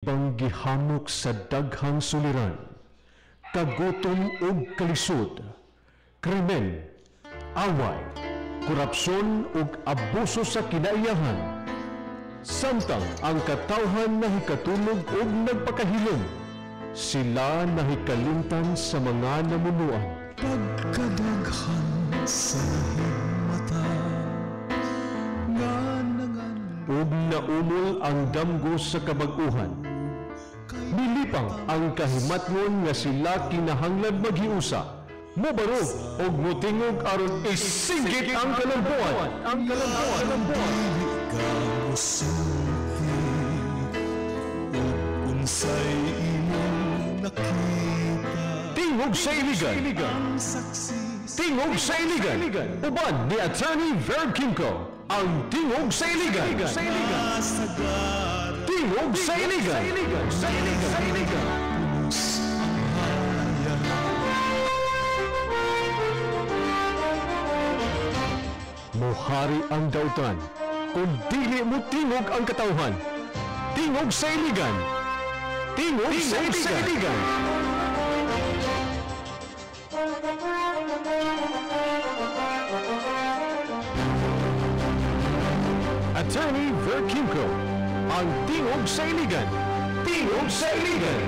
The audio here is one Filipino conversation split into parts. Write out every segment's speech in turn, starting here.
Ibang gihamok sa daghang suliran, kagutom ug kalisod, krimen, away, korupsyon ug abuso sa kinaiyahan. Samtang ang katawhan nahikatulog ug nagpakahilom, sila nahikalimtan sa mga namunuan. Pagkadaghan sa himata nga nangan Ug naumol ang damgo sa kabag-uhan. Milipang ang kahimatngon nga sila kinahanglan maghiusa, mobarog og motingog aron isinggit ang kalambuan. dili ka musulti ug unsay imong nakita Tingog sa iligan. ang saksi Tingog sa iligan. Uban ni Attorney Verb Kimco. Ang Tingog sa iligan. sagat Tingog sa iligan. punos ang hayan Mohari ang dautan, kung dili mo tingog ang katawhan. Tingog sa iligan. Tingog sa iligan. Attorney Ver Kimco, ang Tingog sa iligan. Tingog sa iligan.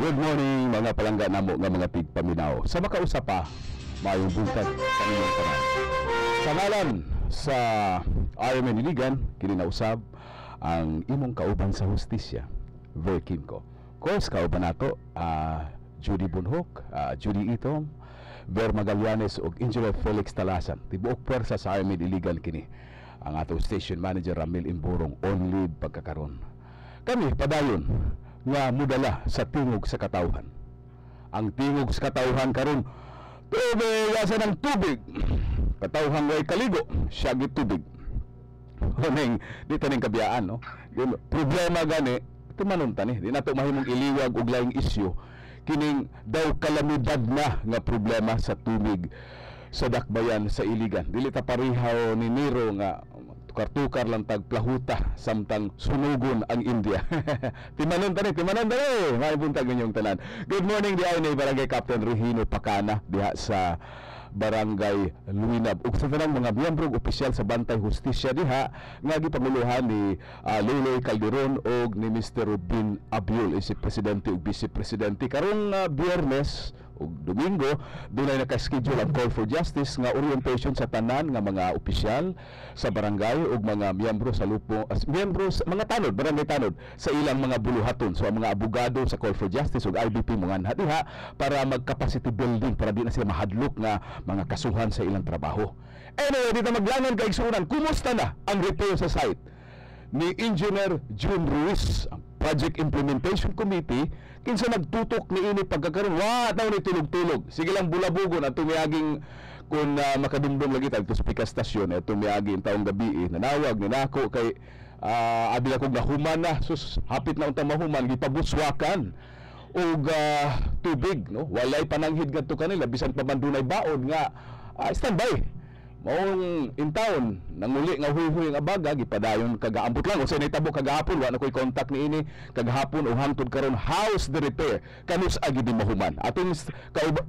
Good morning mga palangga namo nga mga tigpaminaw. Sa makausap pa, mayong buntag kanilang tanan. Sa ngalan sa RMN Iligan, kininausab ang imong kauban sa hustisya, Ver Kimco. Course kauban nato, Judy Bunhok, Judy Itom, Ver Magallanes ug Engineer Felix Talasan. Tibuok pwersa sa RMN Iligan kini. Ang atong station manager Ramil Imburong on leave pagkakaron. Kami padayon nga mudala sa tingog sa katawhan. Ang tingog sa katawhan karon tubig asa ng tubig. Katawhan way kaligo, siya gid tubig. Huning dito ning kabiyaan no. Problema gani tumanon tani. Di nato mahimong iliwag og laing isyu kining daw kalamidad na nga problema sa tubig sa dakbayan sa Iligan. Dili ta parihaw ni Nero nga tukar-tukar lang tagplahuta samtang sunugon ang India. Timanon tani, may buntag ninyong tanan. Good morning di ay Barangay Captain Regino Pacana diha sa Barangay Luinab ug sa tanang mga miyembro opisyal sa Bantay Hustisya diha nga gipamuluhan ni Loyloy Calderon og ni Mr. Rubin Abiol, isip presidente ug vice presidente karong Biyernes ug Domingo dunay naka-schedule ang Call for Justice nga orientation sa tanan nga mga opisyal sa barangay ug mga miyembro sa lupo miyembro sa mga tanod barangay tanod sa ilang mga buluhaton. So ang mga abogado sa Call for Justice ug IBP mga diha para mag-capacity building para di na sila mahadlok nga mga kasuhan sa ilang trabaho. Anyway, dito maglangan kay igsunan. Kumusta na ang repair sa site ni Engineer June Ruiz, ang Project Implementation Committee, kinsa nagtutok ni ini pagkakaroon wa taw ni tulog-tulog. Sige lang bulabugon at tumiyaging kung makadumdum lagi tag to sa pika stasyon at tumiyaging taong gabi nanawag ni nako kay abi ako gahuman na sus hapit na unta mahuman gipabuswakan og tubig no walay pananghid ngadto kanila bisan pa man dunay baon nga standby maong in town nanguli nga huy-huy nga baga gipadayon kagaambot lang unsay nahitabo kagahapon wa na koy contact ni ini kagahapon o hangtod karon house the repair kanus agi di mahuman ating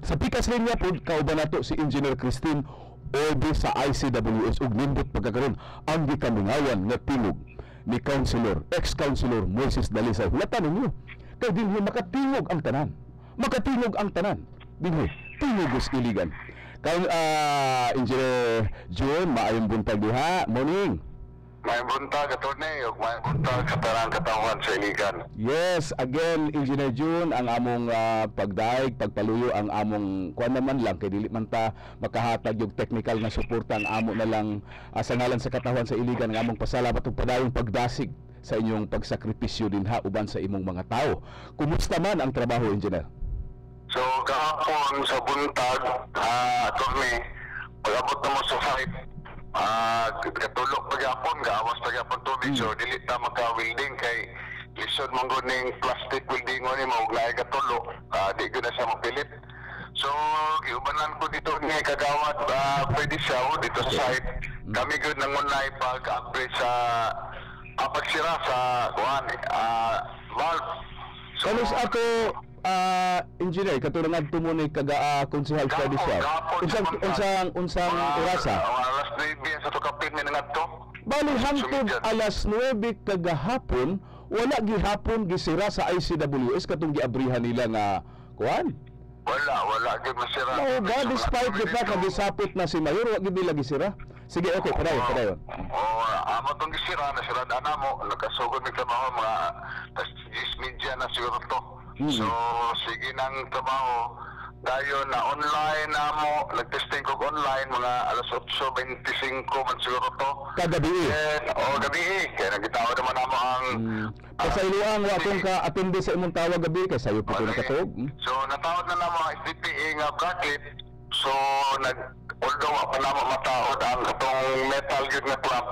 sa pikas linya pod kauban nato si Engineer Christine Obi sa ICWS ug nindot pagkakaron ang gikamingawan nga tingog ni ex-councilor Moises Dalisay. Hulatan ninyo kay dinhi makatingog ang tanan dinhi tingog Iligan. Kay Engineer June, maayong buntag diha. Morning. Maayong buntag attorney ug maayong buntag sa tanang katawhan sa Iligan. Yes, again Engineer June, ang among pagdaig, pagpaluyo ang among kuan naman lang kay dili man ta makahatag yung technical na suporta ang amo na lang sa ngalan sa katawhan sa Iligan ang among pasalamat ug padayong pagdasig sa inyong pagsakripisyo dinha uban sa imong mga tao. Kumusta man ang trabaho, Engineer? So kahapon sa buntag attorney pag-abot na mo sa site katulog pagyapon gaawas pagyapon tubig so dili ta maka-welding kay lisod man gud ning plastic welding ni mo ug lahi katulog di gud na sa mapilit. So giubanan ko dito ni kagawad pwede siya dito sa site. Kami gud nangunay pag-upgrade sa nagsira sa kuan valve. So, Kanos ato engineer katulong adto mo ni kaga Konsehal Freddy Siao. Unsang orasa? Alas 9 sa tukapin ni ngadto. Bali hangtod alas 9 kagahapon, wala gihapon gisira sa ICWS katong giabrihan nila nga kuan. Wala gyud masira. Oh God, despite the fact na gisapit na si Mayor, wag gyud nila gisira. Sige, okay, padayon. Amo tong gisira na sira na mo, nagkasugod mi trabaho mga media na siguro to. So sige nang trabaho dayon na online na mo, nag-testing ko online mga alas 8:25 man siguro to. Kagabi. Gabi. Kaya nagitawag naman namo ang pasayloan wa atong ka attende sa imong tawag gabi kay sayo pito nakatuog. So natawag na namo ang SDPA nga bracket. So although wa pa namo mataod ang katong metal gyud nga clamp,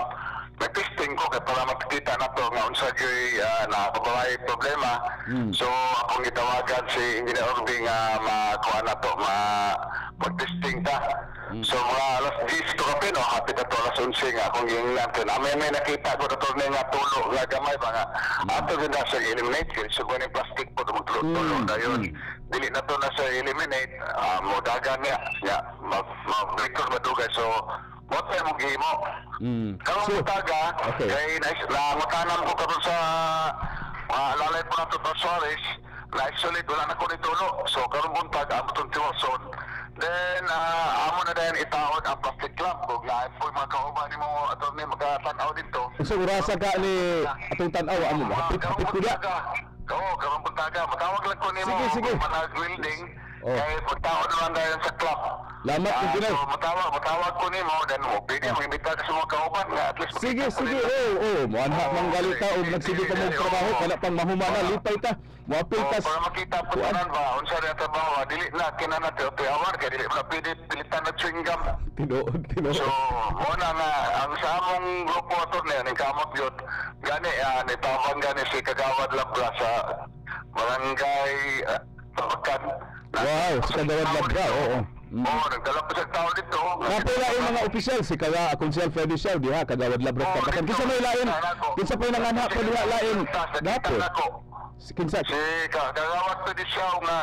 nag-testing ko kaya para makikita na to nga unsa gyud nakababay problema. So akong gitawagan si Engineer Orby nga makuha na to, mag-testing ta. So mga alas 10 to kapin, hapit na to alas 11 nga akong yung natin. May nakita ko na to nga tulo nga gamay ba nga. Ato din na siya eliminate kasi so kung yung plastic po magtulo dayon. Dili na to na siya eliminate, modagan niya, mag-record madugay. So what tayo mong gihimo? Karong butaga, kay namutanan ko karon sa lalay po na to Suarez, na-isolate, wala na ko nitulo. So karong buntag, amo itong tiwason. Then, amo na din itaon ang plastic clamp. Kung lahat po mga kauban ni mo, ato ni magkatanaw dito. So urasa ka ni atong tanaw amo ba? Karong butaga. Oo, karong butaga. Matawag lang ko ni mo sige. manag welding. Kaya pagtaon naman dahil sa clamp. Lamat engineer. So matawag ko ni mo, then mo pwede mo imbita ka sa mga kauban nga at least. Sige. Moanha manggalita og nagsige ka mo trabaho kana pang mahumana lipay ta. Moapil ta. Para makita po tanan ba unsa ra trabaho, dili na kinana te awar kay dili na pwede pilitan na chewing gum. Tinuod. So, mo na nga ang sa among grupo ato ni kamot gyud gani nitawag gani si Kagawad Labra sa barangay Tabakan. Wow, si Kagawad Labra, oo. Nagdala pa sa tao dito. Napila yung mga opisyal, si Konsehal Freddy Siao, diha, Kagawad Labra Tabakan. Kinsa may lain? Kinsa pa yung nanganha pa diha lain? Dapo. Kinsa? Si Kagawad Freddy Siao nga,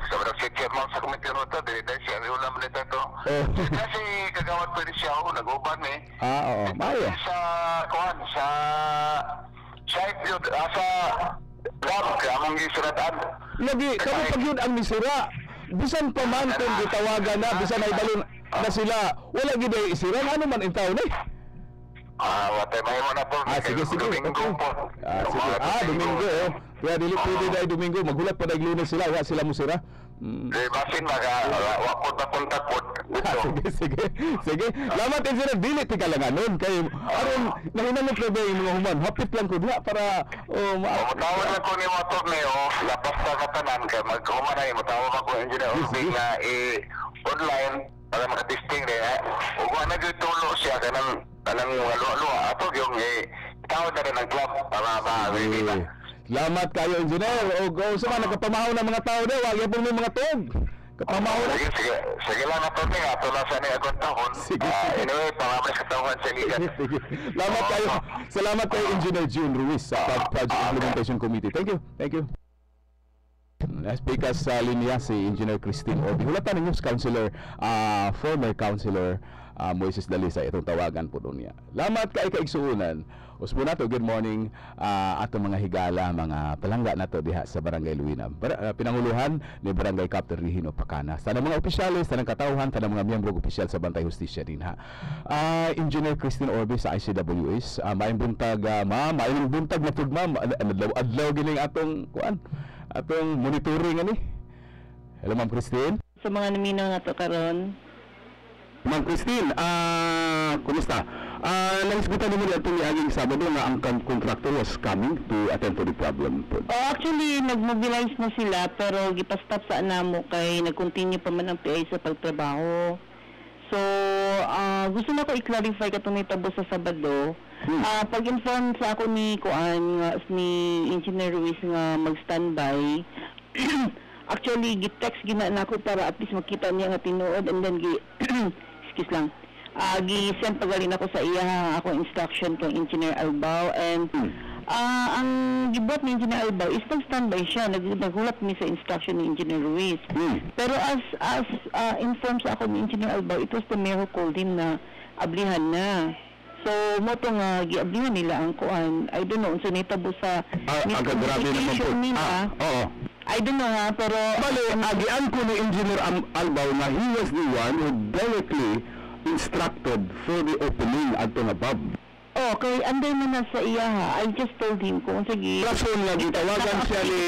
sabi si Chairman sa komite nito, dahil siya ulam nito ito. Si Kagawad Freddy Siao, nag-uban oo, maayo. Sa site yun, sa Gab, among gisiratan. Lagi, kamo pag yun ang misira. Bisan pa man kung gitawagan na, bisan ay balon na sila, wala gid ay isira, ano man intaw ni? Watay may mo na po. Sige. Domingo po. Sige. Domingo. Kaya dili pwede dahil Domingo, maghulat pa dahil Lunes sila, wala sila musira. Basin wakot na kontak po dito. Sige. Lamat engineer, dili ti kalanganon kay aron nahinanong pa ba yung mga human. Hapit lang ko diha para matawag na ko ni motor ni lapas sa katanan kay maghuman ay matawag ako engineer nga online para makatesting din. Ug na gyud tulo siya kanang luwa ato yung tawag na rin ang club para ma-ready na. Salamat kayo engineer. O sa mga nagkapamahaw ng mga tao daw, wag yapon may mga tuog. Kapamahaw na. Sige lang na to nga, tulasan ni agad tahon. Anyway, pangamas katawan sa ligan. Salamat kayo Engineer June Ruiz sa Project Implementation Committee. Thank you. Speaker sa linya si Engineer Christine Orby. Hulatan ng news councilor, former councilor Moises Dalisa, itong tawagan po doon niya. Lamat kay kaigsuunan. Usbo nato, good morning ato mga higala, mga palangga nato diha sa Barangay Luwinam. Pinanguluhan ni Barangay Captain Regino Pacana. Sa mga opisyalis, sa katauhan, sa mga miyembro opisyal sa Bantay Hustisya din ha. Engineer Christine Orbe sa ICWS, maayong buntag maayong buntag na pud ma'am. Adlaw gining atong monitoring ani. Hello Ma'am Christine. Sa mga naminaw nato karon. Ma'am Christine, kumusta? Naisgutan mo niya itong iaging Sabado na ang contractor was coming to attend to the problem po. Actually, nag-mobilize na sila pero gipastop sa anamo kay nag-continue pa man ang PA sa pagtrabaho. So, gusto na ko i-clarify katong nitabo sa Sabado. Pag-inform sa ako ni Engineer Ruiz nga mag-standby, actually, gitext gina na ako para at least makita niya nga tinuod and then excuse lang. gi-send pagalin ako sa iya ako instruction kay Engineer Albao, and ang gibuhat ni Engineer Albao is nag-standby siya, naghulat mi sa instruction ni Engineer Ruiz. Pero as informed sa ako ni Engineer Albao, it was the mayor who called him na ablihan na. So mo to nga giablihan nila ang kuan. I don't know unsa nitabo sa miscommunication nila. Oo. I don't know ha, pero Bale, agian ko ni Engineer Albao na he was the one who directly instructed for the opening adto nga Bob. oh, kay under man na sa iya ha. I just told him kung sige. Rason nga gitawagan siya ni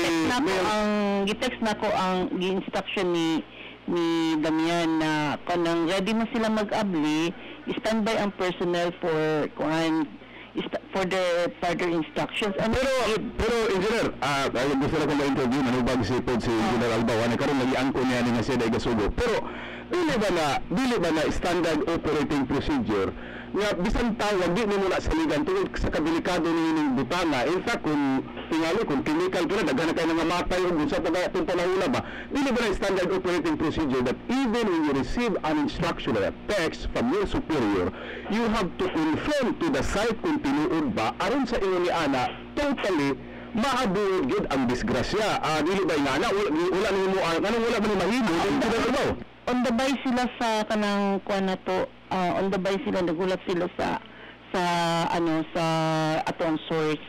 gitext na ko ang gi-instruction ni Damian na kanang ready na sila mag-abli, standby ang personnel for the further instructions. Pero engineer, gusto na kong ma-interview manubag si Engineer Albao na karon nagiangko niya ni nga siya gasugo. Pero dili ba na standard operating procedure nga bisan tawag di mo na saligan tungod sa kabilikado ni butana. In fact, kung tingali kung chemical kira daghan kay nga matay ug sa pagayatong panahon ba, dili ba na standard operating procedure that even when you receive an instruction or a text from your superior, you have to confirm to the site kung tinuod ba aron sa inyo ni ana totally maabuod gid ang disgrasya. Dili ba ingana wala nimo wala man mahimo dili on the by sila sa kanang kuan na to, on the by sila nagulat sila sa atong source.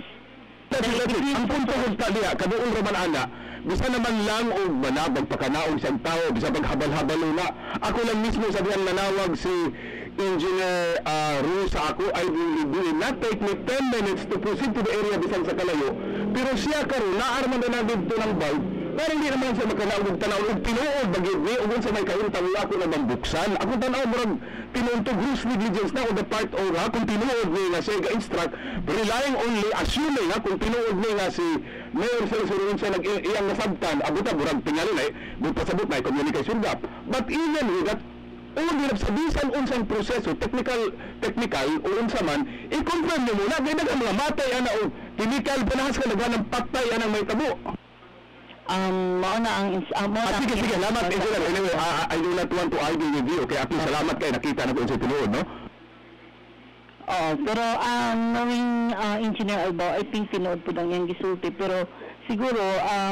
Ang punto ko sa diha kaduol ra man ana bisan naman lang og manabag pakanaog sa tao bisan paghabal-habalo na ako lang mismo sa diyan nanawag si Engineer Ruiz sa ako I will not take me 10 minutes to proceed to the area bisan sa kalayo, pero siya karon naarman na dito ng bulb. Pero hindi naman siya magkanaog tanaw og tinuod bagid ni ug sa may kauntang ako na bambuksan. Ako tanaw murag tinuod to gross negligence na on the part of kung tinuod ni nga siya ga-instruct, relying only assuming kung tinuod ni nga si Mayor Celso siya nag-iyang nasabtan abuta murag tingali na pasabot na communication gap. But even with that all sa bisan unsang proseso technical o unsa man i-confirm niyo muna kay daghang mga matay ana og chemical panahas ka naghanang patay anang may tabo. Mao na ang sige, salamat engineer. Anyway, I do not want to argue with you. Okay, at least salamat kay nakita na ko sa tinuod, no? Pero knowing Engineer Albao, I think tinuod po lang yung gisulti, pero siguro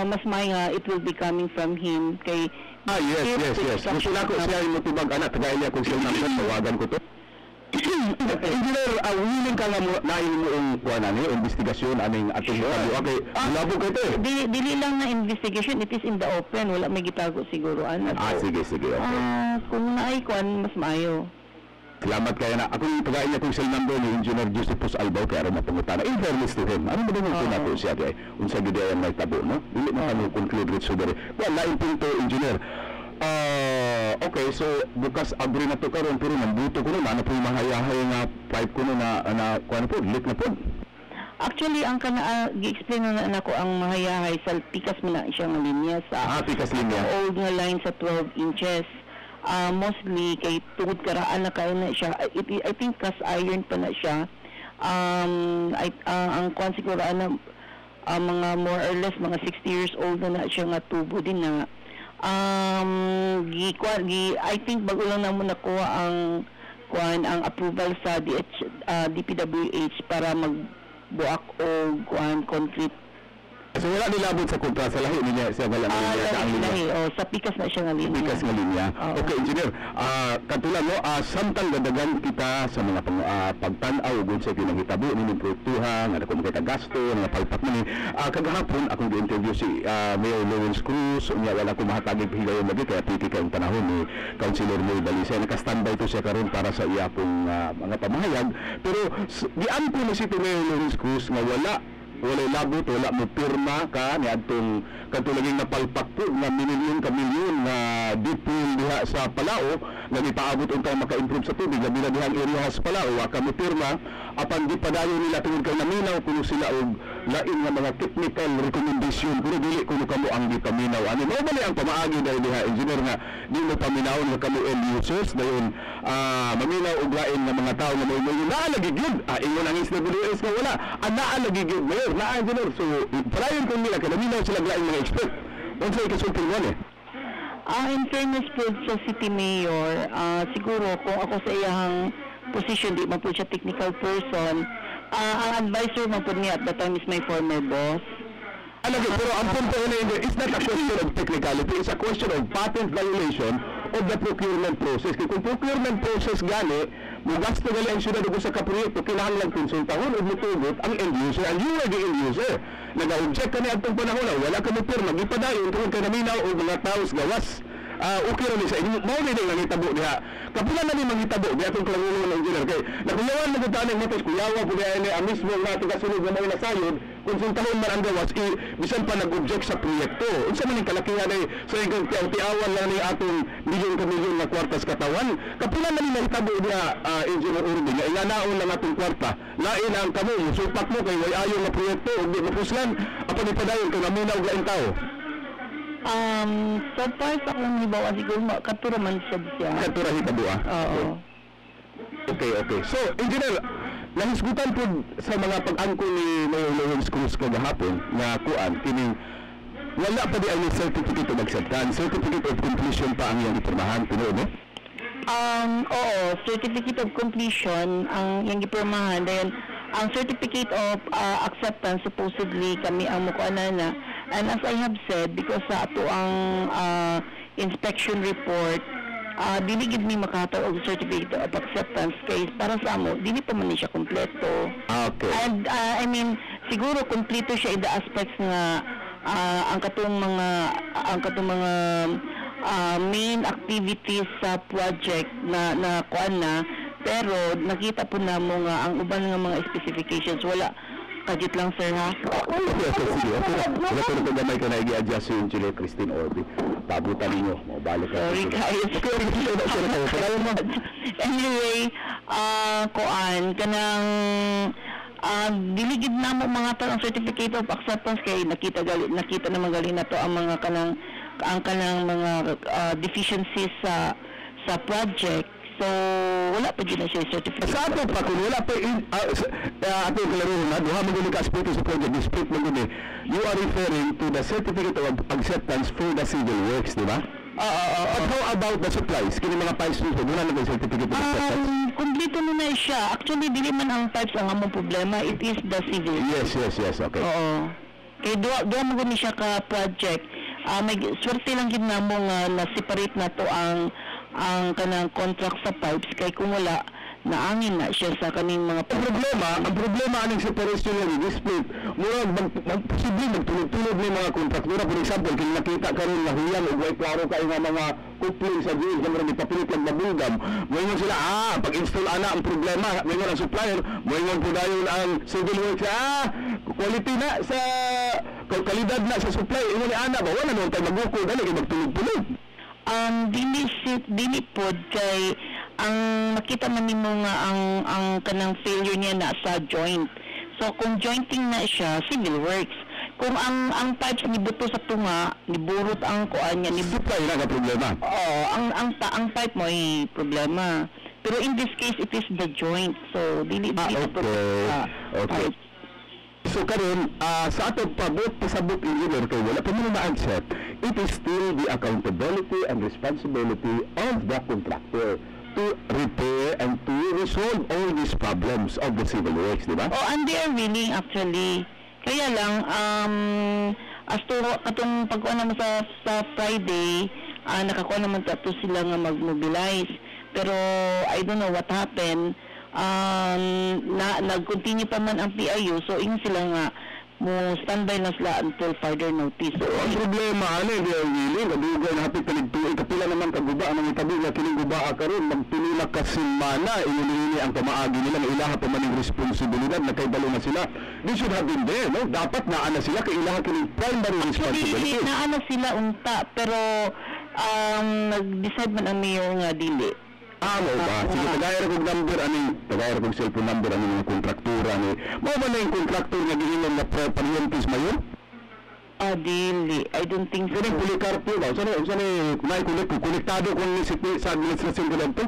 mas may it will be coming from him kay yes. Gusto na ko siya yung matubag anak, tagay niya kung siya number, tawagan ko to. Engineer, willing ka nga nain mo yung investigasyon aning atong okay, labo ka ito dili lang na investigation, it is in the open, wala may gitago siguro sige, okay. Kung naay kuan mas maayo. Salamat kayo na akong tagay niya kung cell number ni Engineer Josephus Albao kaya aron mapangutana in fairness to him ano ba naman nato siya kay unsa gid ay may tabo no dili na kami conclude with sugary wala yung punto engineer. Okay, so bukas abri na to karon pero nambuto ko na po yung mahayahay nga pipe ko na kuan po leak na po. Actually ang kana gi-explain na nako ang mahayahay sa pikas mo na siya nga linya sa pikas linya old nga line sa 12 inches. Mostly kay tungod karaan na kayo na siya. I think cast iron pa na siya. Ang kuan siguro mga more or less mga 60 years old na siya nga tubo din na. I think bago lang naman nakuha ang approval sa DPWH para magbuak o concrete. So wala nilabot sa kontra sa lahi niya siya wala linya. Sa pikas na siya nga linya. Pikas nga linya. Okay, engineer. Katulad mo samtang dadagan kita sa mga pagtan-aw ug sa kinahitabo ni produktuhan, nga kung kita gasto, nga palpak ni kagahapon akong gi-interview si Mayor Lawrence Cruz, unya wala ko mahatagig higayon lagi kaya piti kang panahon ni Councilor May Balisa naka-standby to siya karon para sa iya pong mga pamahayag. Pero giangko ni si Mayor Lawrence Cruz nga wala labot, wala mo pirma ka ni adtong katulaging napalpak po na milyon na dipol diha sa Palao nga ipaabot unta maka-improve sa tubig labi na dihang area sa Palao wa ka mo pirma apan di padayon nila tungod kay naminaw kuno sila og lain nga mga technical recommendation kuno dili kuno kamo ang gipaminaw ani mao bali ang pamaagi dahil diha engineer nga di mo paminaw nga kamo end users dayon maminaw og lain nga mga tawo nga mo naalagi gyud ingon ang SWS nga wala naalagi gyud mayor na engineer so parayon kun nila kay naminaw sila lain mga expert unsa ikasulti mo ni In fairness po sa city mayor, siguro kung ako sa iyang position, di man po siya technical person, ang advisor man po niya at that time is my former boss. Pero ang punto nila, it's not a question of technicality, it's a question of patent violation of the procurement process. Kaya kung procurement process gani, mugasto gali ang syudad sa kaproyekto, kinahanglan konsultahon o mutugot ang end user, and you are the end user. Nag-object ka niya atong panahon, wala ka mo pirma, gipadayon, tungkol ka naminaw o mga taos gawas. Okay rin sa inyo, mauli na yung nangitabo diha. Kapila na yung mangitabo, diha itong kalangulong ng engineer. Kaya nakuyawan na gutaan ng matos, kuyawa po diha ang mismo nga tigasunod na mga nasayod, konsultahon man ang gawas, bisan pa nag-object sa proyekto. Unsa man yung kalakihan ay sa ikong tiyaw-tiawan lang ni atong milyon na kwartas katawan. Kapila na yung nangitabo diha, engineer Urbi, nga ilanaon lang atong kwarta. Lain ang kamo, supak mo kay way ayon na proyekto, o di mapuslan, apan ipadayon kung naminaw gaing tao. So far sa akong hibawa, siguro katuraman siya. Katura hitabo Oo. Okay. So, in general, nahisgutan po sa mga pag-angko ni Mayor Lawrence Cruz kagahapon na kuan, kining wala pa di ang certificate of acceptance, certificate of completion pa ang iyang ipirmahan, tinuod, no? Oo, certificate of completion ang yung ipirmahan. Dahil ang certificate of acceptance, supposedly kami ang mukuanan na. And as I have said, because sa ato ang inspection report, dili gid mi makahataw og certificate of acceptance kay para sa amo dili pa man siya kompleto. Okay. And I mean siguro kompleto siya in the aspects nga ang katong mga main activities sa project na kuan na, pero nakita po namo nga ang uban nga mga specifications wala. Kajit lang, sir, ha? Sige. Wala ko na gamay ka na i-adjust yung Engineer Christine Orbi. Pabutan ninyo. Mabalik ka. Sorry, guys. Anyway, kuan, kanang diligid na mo mga ang certificate of acceptance kay nakita naman galing na to ang mga kanang mga deficiencies sa project. So, wala pa din na siya certificate. Sa ato pa, kung wala pa ato yung kalaruhan na, duha magaling ka-aspect sa project, dispute mo gini, you are referring to the certificate of acceptance for the civil works, di ba? But how about the supplies? Kini mga pipes nito, doon na yung certificate of acceptance? Kompleto na siya. Actually, dili man ang pipes ang among problema, it is the civil. Yes, okay. Oo. Kaya doon mo gani siya ka-project. May swerte lang gid namo nga na-separate na to ang kanang contract sa pipes kay kung wala naangin na siya sa kaning mga ang problema aning separation ng dispute murag posible magtulog-tulog ni mga kontraktora. For example, kung nakita karon na huyan o way klaro kay nga mga coupling sa grid nga murag ipapilit lang mabugam, moingon sila pag-install ana ang problema, moingon ang supplier, moingon po dayon ang civil works quality na sa kalidad na sa supply, ingon ni ana ba wala naman tayo magukol dali kay magtulog-tulog. Dili pod kay ang makita man nimo nga ang kanang failure niya na sa joint. So kung jointing na siya, civil works. Kung ang pipes ni buto sa tunga, ni burot ang kuan niya, ni supply na ka problema. Oo, ang pipe mo ay problema. Pero in this case, it is the joint. So dili okay. So karon sa ato pasabot engineer kay wala pa mo ma-accept, it is still the accountability and responsibility of the contractor to repair and to resolve all these problems of the civil works, di ba? And they are willing actually. Kaya lang as to katong pagkuha naman sa Friday, nakakuha naman tato sila nga mag-mobilize. Pero I don't know what happened. Nag-continue pa man ang PIU, so yun sila nga mo standby na sila until further notice. So, ang problema hindi ang willing kadugay na hapit kaligtuoy kapila naman kaguba ang itabi nga kining guba karon magpinila ka semana ini ang pamaagi nila nga ilaha pa man ang responsibilidad na kay balo na sila. They should have been there, no? Dapat naa na sila kay ilaha kining primary responsibility. Naa na sila unta, pero nag-decide man ang mayor nga dili. Sige, tagayar kong number, tagayar kong cellphone number, mga kontraktura ni. Mo ba na yung kontraktor nga gihinom na parientes mayon? Dili. I don't think so. Kung Policarpio ba? Saan konektado kung sa administrasyon ko lang to?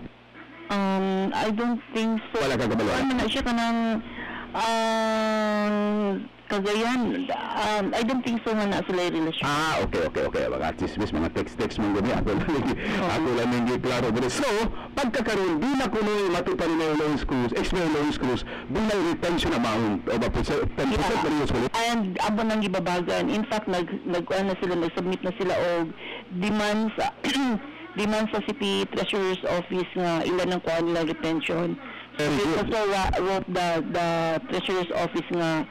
I don't think so. Wala ka kabaluan? Ano na siya kanang Cagayan, I don't think so nga na sila yung relasyon. Okay. Mga chismis, mga text mong gani. Ako lang hindi klaro. So, pagkakaroon, di na kuno matupan ng Lois Cruz, ex-mayor Lois Cruz, bilang retention amount o ba po sa 10% na rin ulit? And abo nang gibabagan. In fact, nag-submit na sila og demand sa City Treasurer's Office nga ilan ang kuha nila retention. Very They good. also wrote the Treasurer's Office nga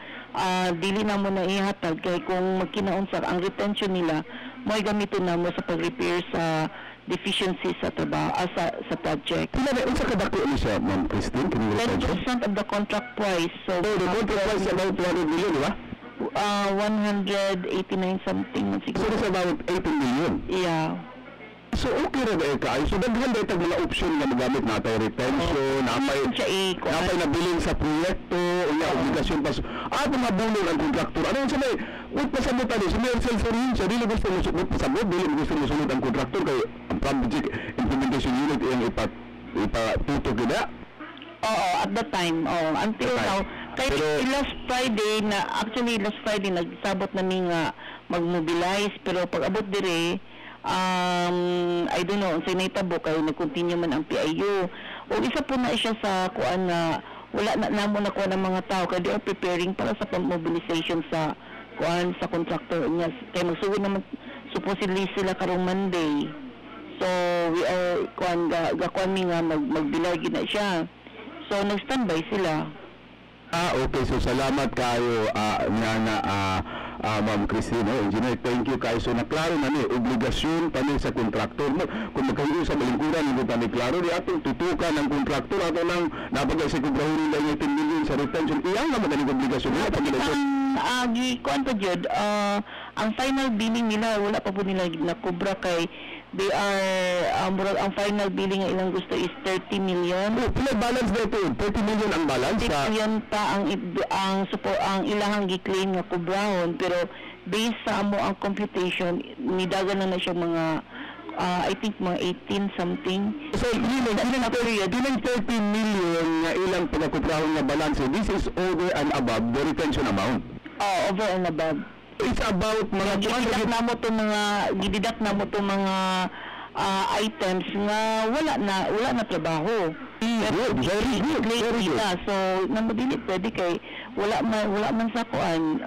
dili na mo na ihatag kay kung magkinaunsa ang retention nila may gamiton na mo sa pag-repair sa deficiencies sa trabaho sa project. Pila na unsa kadako ni siya, Ma'am Christine, kini retention? 10% of the contract price. So So, the contract price is about 200 million, di ba? 189 something man So, siguro. it's about 18 million. Yeah. So, okay rin kayo. So, daghan ba itag mga option na magamit natin retention, napay na billing sa proyekto, o nga, obligasyon pa. Mga bulong ang kontraktor. Ano yung sabay? Huwag pasabot ano, sa may self-foreign siya, dili gusto mo pasabot, dili gusto mo sunod ang kontraktor kay ang project implementation unit yung ipatutok nila. Oo, at that time. Until Okay. now. Kaya Pero- last Friday, nagsabot na ni nga mag-mobilize, pero pag abot dire, I don't know, sa naitabo kayo, nag-continue man ang PIU. O isa po na siya sa kuan na wala na namo na kuan ng mga tao kaya they are preparing para sa mobilization sa kuan sa contractor niya. Kaya magsugod naman supposedly sila karong Monday. So we are kuan gakuan mi nga magbilay gid na siya. So nag-standby sila. Okay. So, salamat kayo, Ma'am Christine, engineer. Thank you kayo. So, naklaro na ni, obligasyon pa ni sa kontraktor mo. Kung magkayo sa balingkuran, hindi pa ni klaro, di atong tutukan ng kontraktor, ato lang, napagay sa kubrahunin na 18 million sa retention. Iyang naman ang obligasyon nila, pag-eleksyon. Kuan pa jud, ang final billing nila wala pa po nila nakubra kay they are ang final billing nga ilang gusto is 30 million. Pila balance na ito? 30 million ang balance? 6 million pa ang ilahang gi-claim nga kubrahon, pero based sa amo ang computation nidagan na siya mga I think mga 18 something. So, ilang 30 million nga ilang pagkakubrahon nga balance, this is over and above the retention amount. Over and above. It's about mga Gididak na mo to mga items nga wala na trabaho. Very good. Kita. So namo dili pwede kay wala man sa kuan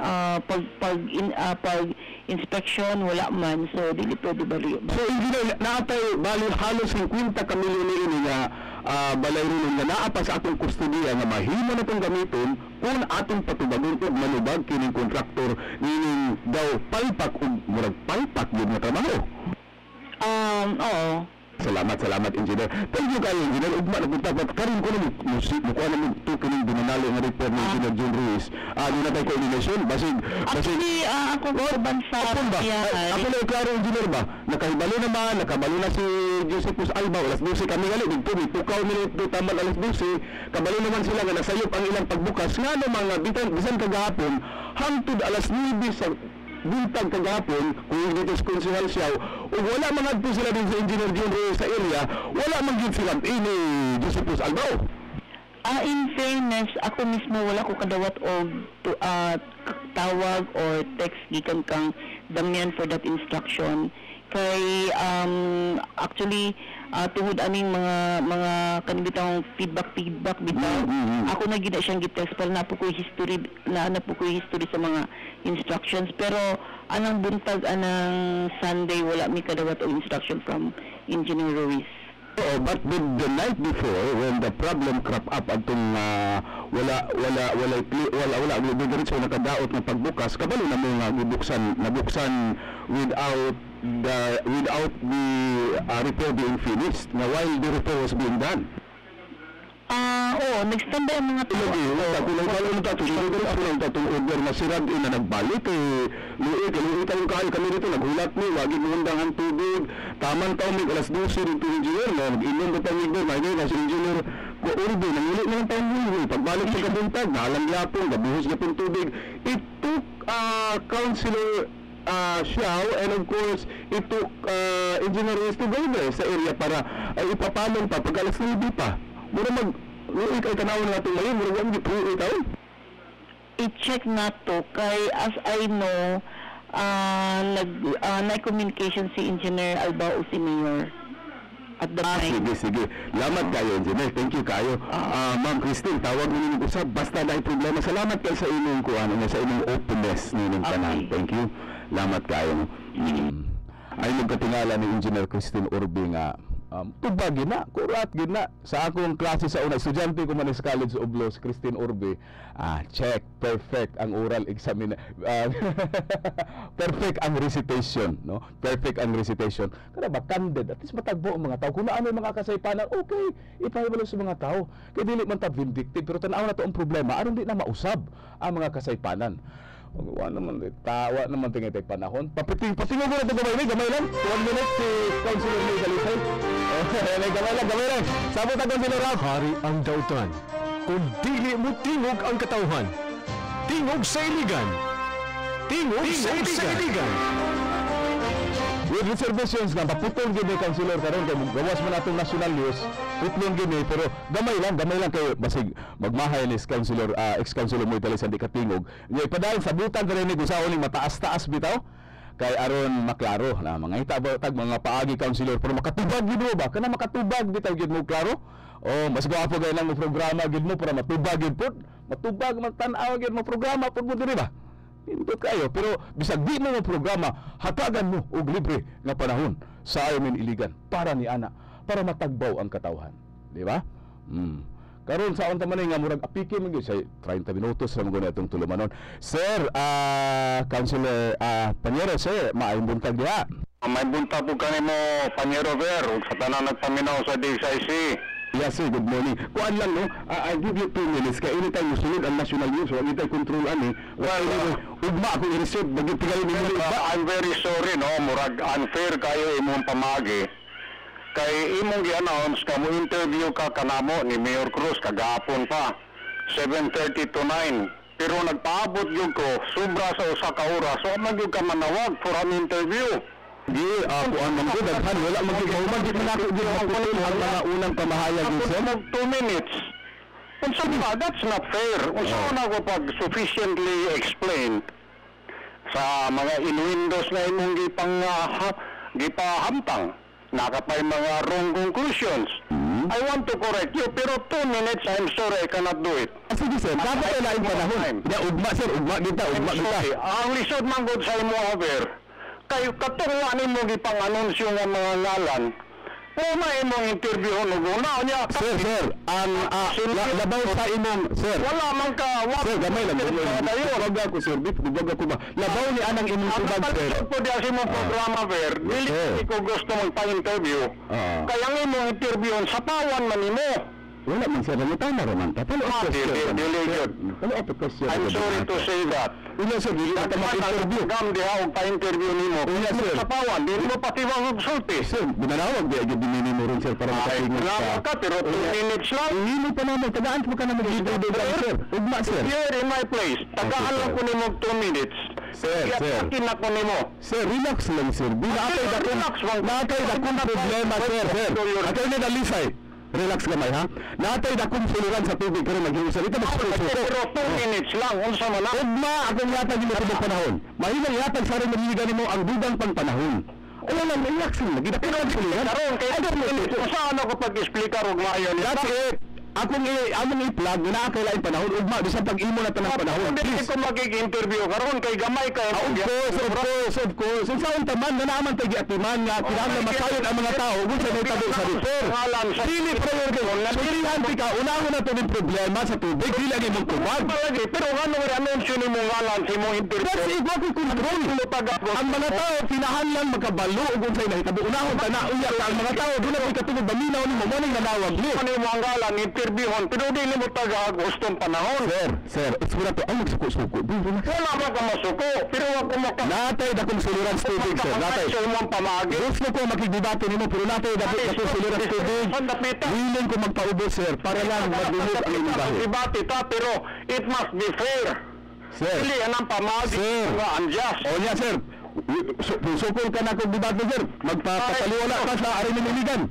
pag inspection wala man, so dili pwede bali. So, engineer, naatay bali halos 50 ka milyon ini nga balay rin nga naa pa sa atong kustodiya nga mahimo na itong gamiton kung atong patubagon o manubag kining kontraktor nining daw palpak o murag palpak yun nga trabaho. Oo. Salamat, engineer. Thank you kayo, engineer. Ugma, nagpunta pa. Karin ko naman, mukha naman ito kining binanalo nga report ng engineer John Ruiz. Di na tayo coordination. Actually, ako korban sa piyahan. Ako na klaro, engineer ba? Nakahibalo na si Josephus Alba. Alas 12 kami gali. Dito, pukaw minuto taman alas 12. Kabalo naman sila nga nasayop ang ilang pagbukas. Nga naman nga, bisan kagahapon, hangtod alas 9 sa buntag kagapon, kung dito sa konsehal siya, o wala man po sila din sa engineer John Reyes sa area, wala man din sila ini Josephus Albao. In fairness, ako mismo wala ko kadawat og tawag or text gikan kang Damian for that instruction. Kay actually tungod aning mga kanibitang feedback bitaw, ako na gid siyang gitext para na po ko history sa mga instructions, pero anang buntag anang Sunday wala mi kadawat og instruction from Engineer Ruiz. But the night before, when the problem crop up atong wala diretso nakadaot na pagbukas, kabalo na mo nga nabuksan without the repair being finished, na while the repair was being done. Nag-standby ang mga tao. Tatong order na sirad na nagbalik luit ang kayo kami dito naghulat ni wagi mo ang tubig taman taon mig alas 12 dito engineer na mag-inom ba tayo engineer may na si engineer ko order nangulit na tayo mo pagbalik sa kabuntag nalang yapon gabuhos na pong tubig. It took councilor Xiao and of course it took engineer to go there sa area para ipapalong pa pag alas 9 pa mura luit ay tanaw na natin ngayon mura wagi po itaw. i-check na to kay as I know nag-communication si Engineer Albao si Mayor at the time. Sige. Salamat kayo, Engineer. Thank you kayo. Ma'am Christine, tawag mo nung usap. Basta na problema. Salamat kayo sa inyong sa inyong openness ninyong tanan. Thank you. Salamat kayo. Ay nagkatingala ni Engineer Christine Urbi nga tubag gina, kurat gina. Sa akong klase sa una, estudyante ko man sa College of Law, si Christine Urbi, check, perfect ang oral exam. Perfect ang recitation, no? Perfect ang recitation. Kada ba candid, at least matagbo ang mga tao. Kung ano yung mga kasaypanan, okay, ipahibalo sa mga tao. Kaya dili man ta vindictive, pero tanaw na to ang problema, aron di na mausab ang mga kasaypanan. Wala naman, tawa naman tingin tayo panahon. Patingin ko na ito gamay lang. 1 minute si Councilor May Dalisay. Gamay lang. Sabot ang Councilor Ralph. Hari ang dautan. Kung dili mo tingog ang katauhan, tingog sa iligan. Tingog sa iligan. With reservations na paputol gini Councilor karon kay gawas man atong national news, putlon gini pero gamay lang kay basig magmahay ni Councilor ex-Councilor Moy Dalisay di katingog. Nya ipadayong sabutan ka rin ni gusaon ni mataas-taas bitaw kay aron maklaro na mga hitabo tag mga paagi Councilor pero makatubag gid mo ba kana makatubag bitaw gid mo klaro. Oh, mas gwapo gay lang mo programa gid mo para matubag gid pud. Matubag man tan-aw gid mo programa pud mo diri ba? Hindi kayo, pero bisag di mo programa, hatagan mo og libre nga panahon sa Armin Iligan para ni ana, para matagbaw ang katawhan, di ba? Karon sa unta man nga murag apike man gyud sa 30 minutos ra mo atong tulumanon. Sir, Councilor Panyero, sir, maayong buntag diha. May buntag po kanimo Panyero Ver sa tanan nagpaminaw sa DXIC. Yes sir, good morning. Kuan lang no, I give you 2 minutes kay anytime musulod ang national news, wala tayo control ani. Well, ugma ako i-receive bagay tigay ni I'm very sorry no, murag unfair kayo imong pamagi. Kay imong gi-announce ka mo interview ka kanamo ni Mayor Cruz kagahapon pa 7:30 to 9. Pero nagpaabot gyud ko sobra sa usa ka oras. So man gyud ka manawag for an interview. Di kuan man gyud daghan wala magigawman di man ako gyud maputol ang mga unang pamahayag gyud sir. 2 minutes. Unsa ba? That's not fair. Unsa na ko pag sufficiently explained sa mga inwindows na imong gipahamtang. Nakapay mga wrong conclusions. I want to correct you, pero 2 minutes, I'm sorry, I cannot do it. Sige sir, dapat ay laing panahon. Ya ugma sir, ugma kita. Ang lisod man gud sa imo over. Kayo katunga nimo gipang-anunsyo nga mga ngalan. Una imong interview una niya. Sir, ang labaw sa imong sir. Wala man ka. Sir, gamay lang. Wag ako sir, wag ako ba. Labaw ni anang imong tubag sir. Pag po di asi mo programa ver, dili ko gusto magpa-interview. Kaya ang imong interview sa pawan man nimo. Wala man sir, nangutang na raman ta. Pero I'm sorry to say that. Wala sir, dili ka mag-interview. Gam diha og pa-interview nimo. Wala sir. Sa pawan, dili mo pati wag sulti. Sir, binanawag di agad dinini mo rin sir para makatingin ka. Pero 2 minutes lang. Hindi mo pa naman, tagaan mo ka naman mag-interview sir. Ugma sir. Here in my place, tagaan lang ko nimo 2 minutes. Sir. Kinak ko nimo. Sir, relax lang sir. Di naatay dakong problema sir. Attorney Dalisay. Relax gamay ha. Natay dakong suluran sa tubig karon nag-uusap. Ito magsuko. Pero 2 minutes lang unsa man na. Ugma akong yatag nimo tubig panahon. Mahimong yatag sa rin niligan nimo ang dugang pang panahon. Wala lang relax lang. Gidapin ang suluran. Karon kay saan ako pag-explicar og maayo ni. That's it. Akong i-plug na kay lain panahon ugma bisan pag-imo na tanang panahon. Hindi ko magig-interview karon kay gamay kay of course. Sa unta man na naman tay giatiman nga kinahanglan masayod ang mga tao ug sa nitabo sa repair. Dili priority. Surihan ka unahon na to din problema sa tubig dili lagi mo tubag. Pero ano ra mention nimo ngalan sa imong interview. That's it. What control mo ang mga tao kinahanglan magkabalo ug unsay nahitabo unahon ta na unya ang mga tao dili ka katulog baminaw nimo mo ning nanawag ni. Ano mo ang ngalan interviewon pero dili mo taga gustong panahon. Sir, it's for to ang magsuko-suko. Wala man ka masuko, pero wag ko natay dakong suluran sa tubig, sir. Natay sa imong pamagi. Gusto ko makigdebate nimo pero natay dakong suluran sa tubig. Willing ko magpaubos, sir, para lang maduhog ang imong bahay. Debate ta pero it must be fair. Sir. Dili anang pamagi nga unjust. O niya, sir. Sukol ka na kung debate, sir. Magpapaliwala ka sa Armin Iligan.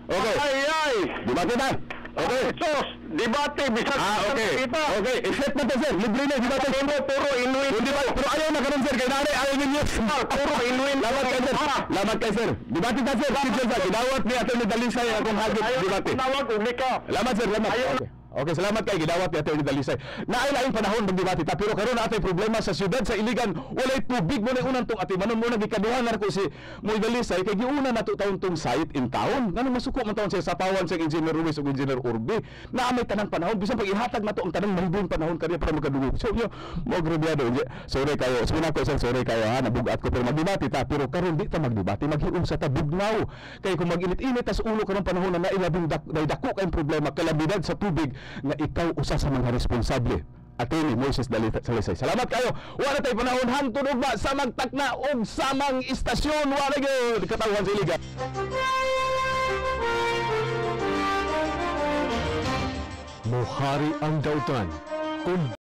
Okay. Ay. Debate na. Okay. Sos, debate, bisag Okay. kita. Okay. Except na to, sir. Libre na, di ba? Puro inuin. Hindi ba? Pero ayaw na karon, sir. Kaya nanay, ayaw ninyo. Puro inuin. Lamat kay sir. Lamat kay sir. Debate na, sir. Sir, gidawat ni Atty. Dalisay akong hagit debate. Nawag, uli ka. Salamat, sir. Salamat. Okay. Okay, salamat kay gidawat ni Atty. Dalisay. Naay-laing panahon ng debate ta, pero karon natay problema sa syudad sa Iligan. Walay tubig mo na unang tong atimanon mo na gikaduhan na ko si Moy Dalisay kay giuna na to taon tong site in town. Ngano masuko man taon siya sa pawan sa Engineer Ruiz ug Engineer Urbi. Na may tanang panahon bisan pag ihatag na to ang tanang mangbong panahon kaniya para magkadugo. So yo mo grabyado. Sorry kayo. Sabi nako sorry kayo ha, nabugat ko pero magdebate ta, pero karon di ta magdebate, maghium sa ta bugnaw. Kay kung mag-init-init ta sa ulo karong panahon na nailabing dako kay problema kalamidad sa tubig nga ikaw usa sa mga responsable. Attorney Moises Dalisay. Salamat kayo. Wala tay panahon hangtod ugma sa magtakna og samang istasyon wala gyud katawhan sa Iligan. Mohari ang dautan kung